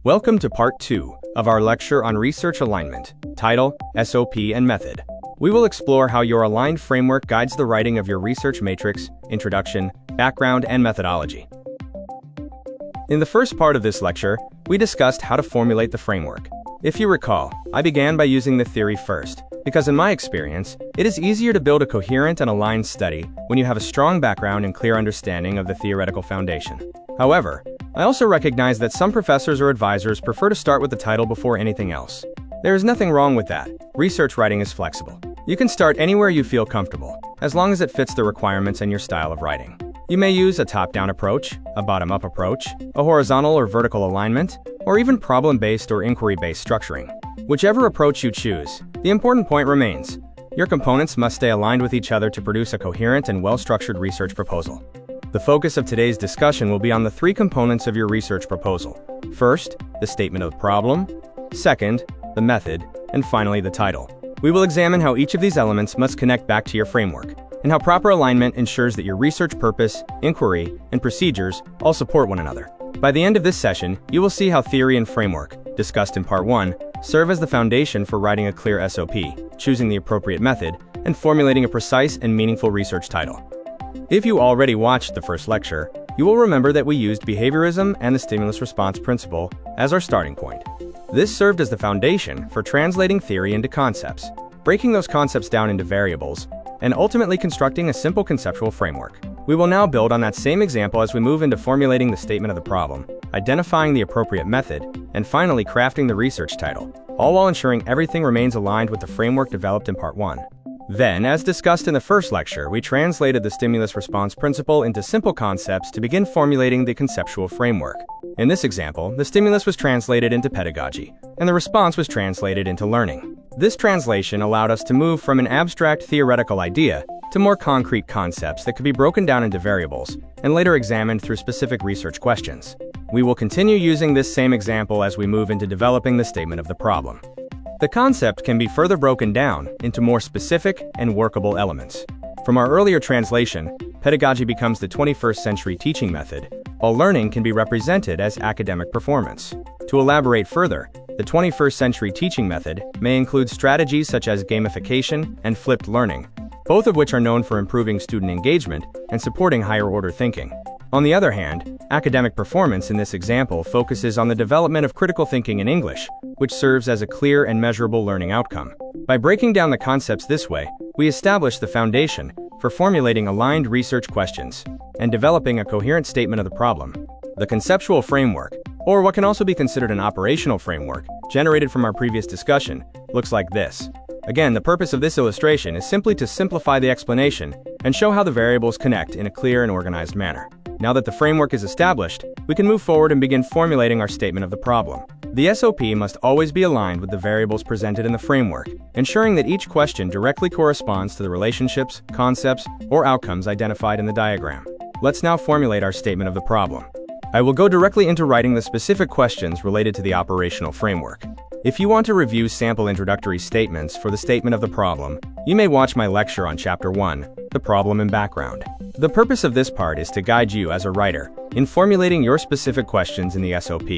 Welcome to part 2 of our lecture on research alignment, title, SOP and method. We will explore how your aligned framework guides the writing of your research matrix, introduction, background, and methodology. In the first part of this lecture, we discussed how to formulate the framework. If you recall, I began by using the theory first, because in my experience, it is easier to build a coherent and aligned study when you have a strong background and clear understanding of the theoretical foundation. However, I also recognize that some professors or advisors prefer to start with the title before anything else. There is nothing wrong with that. Research writing is flexible. You can start anywhere you feel comfortable, as long as it fits the requirements and your style of writing. You may use a top-down approach, a bottom-up approach, a horizontal or vertical alignment, or even problem-based or inquiry-based structuring. Whichever approach you choose, the important point remains. Your components must stay aligned with each other to produce a coherent and well-structured research proposal. The focus of today's discussion will be on the three components of your research proposal. First, the statement of the problem. Second, the method. And finally, the title. We will examine how each of these elements must connect back to your framework, and how proper alignment ensures that your research purpose, inquiry, and procedures all support one another. By the end of this session, you will see how theory and framework, discussed in part 1, serve as the foundation for writing a clear SOP, choosing the appropriate method, and formulating a precise and meaningful research title. If you already watched the first lecture, you will remember that we used behaviorism and the stimulus response principle as our starting point. This served as the foundation for translating theory into concepts, breaking those concepts down into variables, and ultimately constructing a simple conceptual framework. We will now build on that same example as we move into formulating the statement of the problem, identifying the appropriate method, and finally crafting the research title, all while ensuring everything remains aligned with the framework developed in part 1. Then, as discussed in the first lecture, we translated the stimulus response principle into simple concepts to begin formulating the conceptual framework. In this example, the stimulus was translated into pedagogy, and the response was translated into learning. This translation allowed us to move from an abstract theoretical idea to more concrete concepts that could be broken down into variables and later examined through specific research questions. We will continue using this same example as we move into developing the statement of the problem. The concept can be further broken down into more specific and workable elements. From our earlier translation, pedagogy becomes the 21st century teaching method, while learning can be represented as academic performance. To elaborate further, the 21st century teaching method may include strategies such as gamification and flipped learning, both of which are known for improving student engagement and supporting higher-order thinking. On the other hand, academic performance in this example focuses on the development of critical thinking in English, which serves as a clear and measurable learning outcome. By breaking down the concepts this way, we establish the foundation for formulating aligned research questions and developing a coherent statement of the problem. The conceptual framework, or what can also be considered an operational framework, generated from our previous discussion, looks like this. Again, the purpose of this illustration is simply to simplify the explanation and show how the variables connect in a clear and organized manner. Now that the framework is established, we can move forward and begin formulating our statement of the problem. The SOP must always be aligned with the variables presented in the framework, ensuring that each question directly corresponds to the relationships, concepts, or outcomes identified in the diagram. Let's now formulate our statement of the problem. I will go directly into writing the specific questions related to the operational framework. If you want to review sample introductory statements for the statement of the problem, you may watch my lecture on Chapter 1, The Problem and Background. The purpose of this part is to guide you as a writer in formulating your specific questions in the SOP,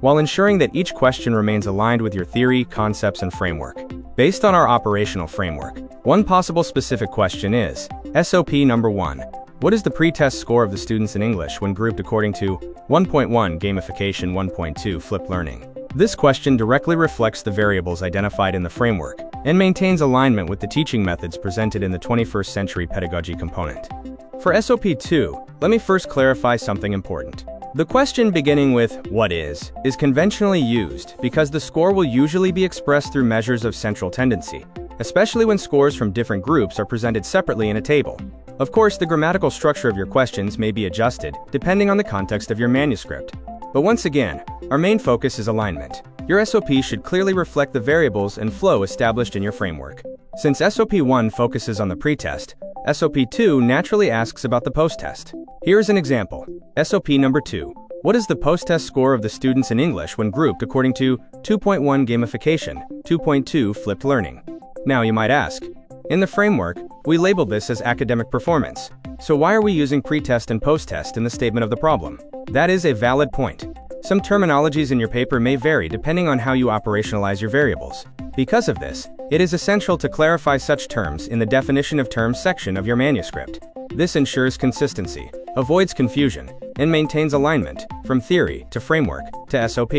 while ensuring that each question remains aligned with your theory, concepts, and framework. Based on our operational framework, one possible specific question is, SOP number 1. What is the pretest score of the students in English when grouped according to 1.1 gamification, 1.2 flipped learning? This question directly reflects the variables identified in the framework and maintains alignment with the teaching methods presented in the 21st century pedagogy component. For SOP 2, let me first clarify something important. The question beginning with "what is" conventionally used because the score will usually be expressed through measures of central tendency, especially when scores from different groups are presented separately in a table. Of course, the grammatical structure of your questions may be adjusted depending on the context of your manuscript. But once again, our main focus is alignment. Your SOP should clearly reflect the variables and flow established in your framework. Since SOP 1 focuses on the pretest, SOP 2 naturally asks about the post-test. Here's an example. SOP number 2. What is the post-test score of the students in English when grouped according to 2.1 gamification, 2.2 flipped learning? Now you might ask, in the framework, we label this as academic performance. So why are we using pretest and post-test in the statement of the problem? That is a valid point. Some terminologies in your paper may vary depending on how you operationalize your variables. Because of this, it is essential to clarify such terms in the definition of terms section of your manuscript. This ensures consistency, avoids confusion, and maintains alignment from theory to framework to SOP.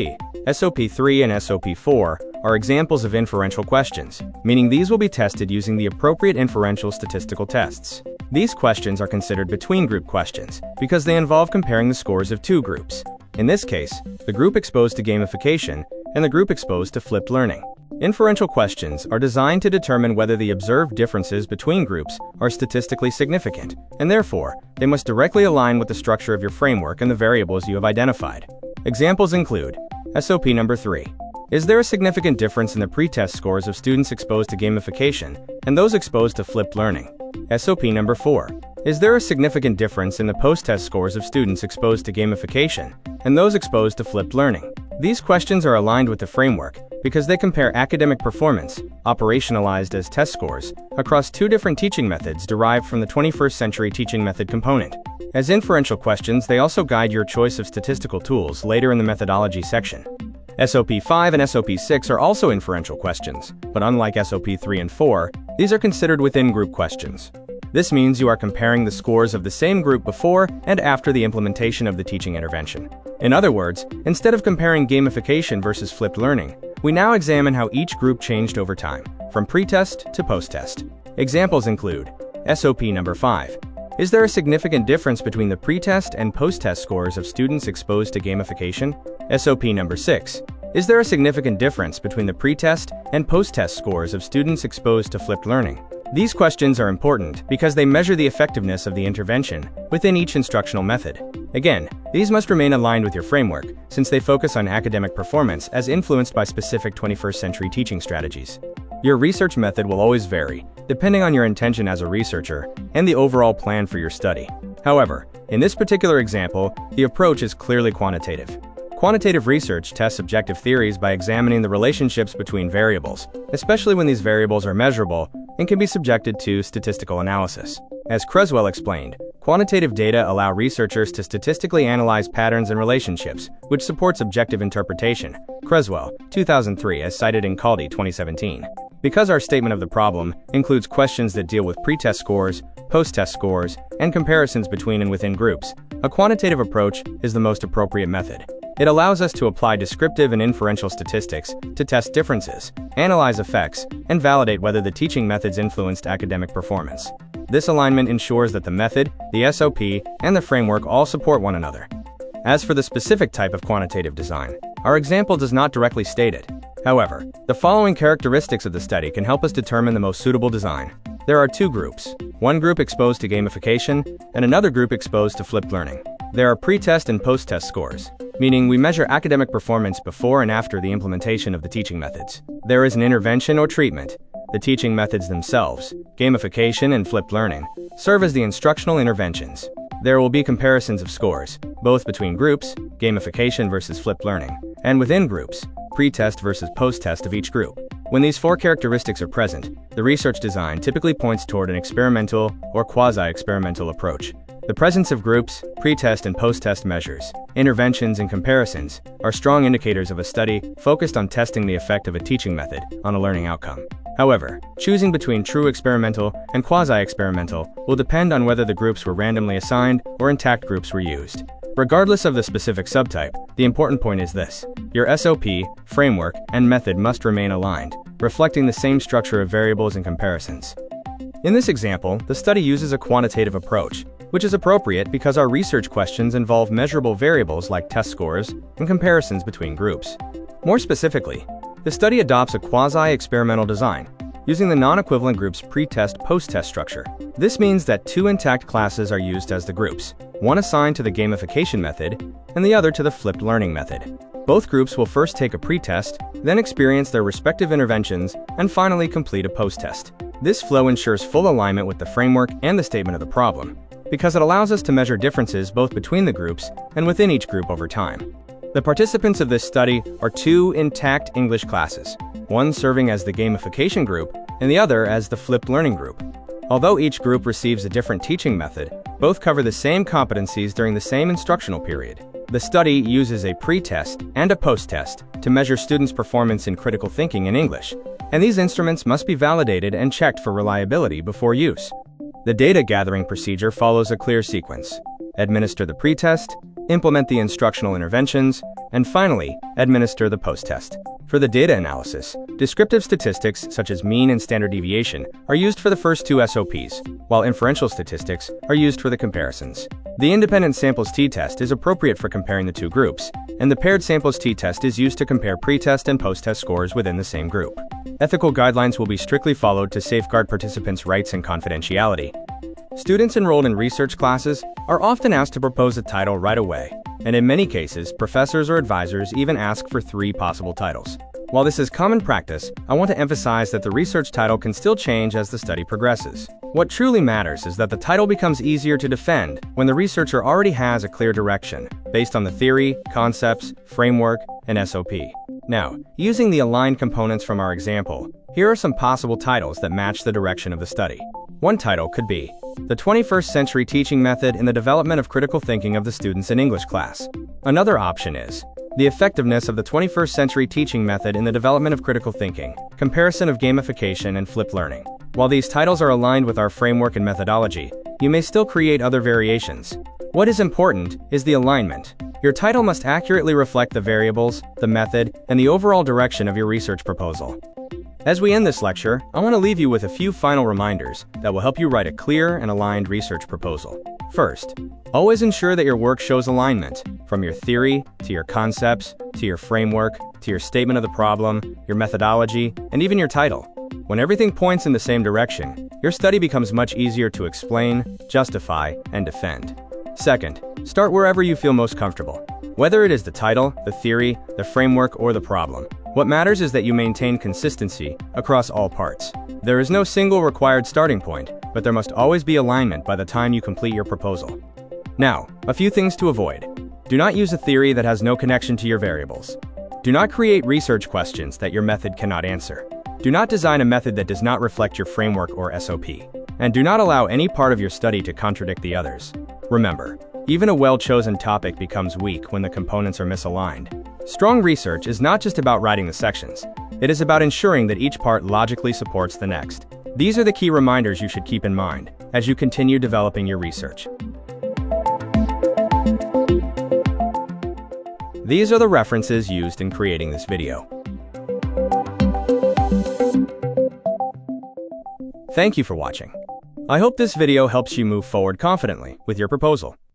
SOP 3 and SOP 4 are examples of inferential questions, meaning these will be tested using the appropriate inferential statistical tests. These questions are considered between-group questions because they involve comparing the scores of two groups. In this case, the group exposed to gamification and the group exposed to flipped learning. Inferential questions are designed to determine whether the observed differences between groups are statistically significant, and therefore, they must directly align with the structure of your framework and the variables you have identified. Examples include SOP number 3. Is there a significant difference in the pretest scores of students exposed to gamification and those exposed to flipped learning? SOP number 4. Is there a significant difference in the post-test scores of students exposed to gamification and those exposed to flipped learning? These questions are aligned with the framework because they compare academic performance, operationalized as test scores, across two different teaching methods derived from the 21st century teaching method component. As inferential questions, they also guide your choice of statistical tools later in the methodology section. SOP 5 and SOP 6 are also inferential questions, but unlike SOP 3 and 4, these are considered within-group questions. This means you are comparing the scores of the same group before and after the implementation of the teaching intervention. In other words, instead of comparing gamification versus flipped learning, we now examine how each group changed over time, from pretest to post-test. Examples include SOP number 5. Is there a significant difference between the pretest and post-test scores of students exposed to gamification? SOP number 6. Is there a significant difference between the pretest and post-test scores of students exposed to flipped learning? These questions are important because they measure the effectiveness of the intervention within each instructional method. Again, these must remain aligned with your framework since they focus on academic performance as influenced by specific 21st century teaching strategies. Your research method will always vary, depending on your intention as a researcher and the overall plan for your study. However, in this particular example, the approach is clearly quantitative. Quantitative research tests objective theories by examining the relationships between variables, especially when these variables are measurable and can be subjected to statistical analysis. As Creswell explained, quantitative data allow researchers to statistically analyze patterns and relationships, which supports objective interpretation. Creswell, 2003, as cited in Caldy, 2017. Because our statement of the problem includes questions that deal with pretest scores, post-test scores, and comparisons between and within groups, a quantitative approach is the most appropriate method. It allows us to apply descriptive and inferential statistics to test differences, analyze effects, and validate whether the teaching methods influenced academic performance. This alignment ensures that the method, the SOP, and the framework all support one another. As for the specific type of quantitative design, our example does not directly state it. However, the following characteristics of the study can help us determine the most suitable design. There are two groups, one group exposed to gamification and another group exposed to flipped learning. There are pretest and post-test scores, meaning we measure academic performance before and after the implementation of the teaching methods. There is an intervention or treatment. The teaching methods themselves, gamification and flipped learning, serve as the instructional interventions. There will be comparisons of scores, both between groups, gamification versus flipped learning, and within groups, pretest versus post-test of each group. When these four characteristics are present, the research design typically points toward an experimental or quasi-experimental approach. The presence of groups, pretest and post-test measures, interventions and comparisons are strong indicators of a study focused on testing the effect of a teaching method on a learning outcome. However, choosing between true experimental and quasi-experimental will depend on whether the groups were randomly assigned or intact groups were used. Regardless of the specific subtype, the important point is this: your SOP, framework, and method must remain aligned, reflecting the same structure of variables and comparisons. In this example, the study uses a quantitative approach, which is appropriate because our research questions involve measurable variables like test scores and comparisons between groups. More specifically, the study adopts a quasi-experimental design, using the non-equivalent group's pretest post-test structure. This means that two intact classes are used as the groups, one assigned to the gamification method and the other to the flipped learning method. Both groups will first take a pretest, then experience their respective interventions, and finally complete a post-test. This flow ensures full alignment with the framework and the statement of the problem, because it allows us to measure differences both between the groups and within each group over time. The participants of this study are two intact English classes, one serving as the gamification group and the other as the flipped learning group. Although each group receives a different teaching method, both cover the same competencies during the same instructional period. The study uses a pre-test and a post-test to measure students' performance in critical thinking in English, and these instruments must be validated and checked for reliability before use. The data gathering procedure follows a clear sequence: administer the pre-test, implement the instructional interventions, and finally, administer the post-test. For the data analysis, descriptive statistics such as mean and standard deviation are used for the first two SOPs, while inferential statistics are used for the comparisons. The independent samples t-test is appropriate for comparing the two groups, and the paired samples t-test is used to compare pre-test and post-test scores within the same group. Ethical guidelines will be strictly followed to safeguard participants' rights and confidentiality. Students enrolled in research classes are often asked to propose a title right away, and in many cases, professors or advisors even ask for 3 possible titles. While this is common practice, I want to emphasize that the research title can still change as the study progresses. What truly matters is that the title becomes easier to defend when the researcher already has a clear direction, based on the theory, concepts, framework, and SOP. Now, using the aligned components from our example, here are some possible titles that match the direction of the study. One title could be The 21st Century Teaching Method in the Development of Critical Thinking of the Students in English Class. Another option is The Effectiveness of the 21st Century Teaching Method in the Development of Critical Thinking, Comparison of Gamification and Flipped Learning. While these titles are aligned with our framework and methodology, you may still create other variations. What is important is the alignment. Your title must accurately reflect the variables, the method, and the overall direction of your research proposal. As we end this lecture, I want to leave you with a few final reminders that will help you write a clear and aligned research proposal. First, always ensure that your work shows alignment, from your theory, to your concepts, to your framework, to your statement of the problem, your methodology, and even your title. When everything points in the same direction, your study becomes much easier to explain, justify, and defend. Second, start wherever you feel most comfortable. Whether it is the title, the theory, the framework, or the problem, what matters is that you maintain consistency across all parts. There is no single required starting point, but there must always be alignment by the time you complete your proposal. Now, a few things to avoid. Do not use a theory that has no connection to your variables. Do not create research questions that your method cannot answer. Do not design a method that does not reflect your framework or SOP. And do not allow any part of your study to contradict the others. Remember, even a well-chosen topic becomes weak when the components are misaligned. Strong research is not just about writing the sections. It is about ensuring that each part logically supports the next. These are the key reminders you should keep in mind as you continue developing your research. These are the references used in creating this video. Thank you for watching. I hope this video helps you move forward confidently with your proposal.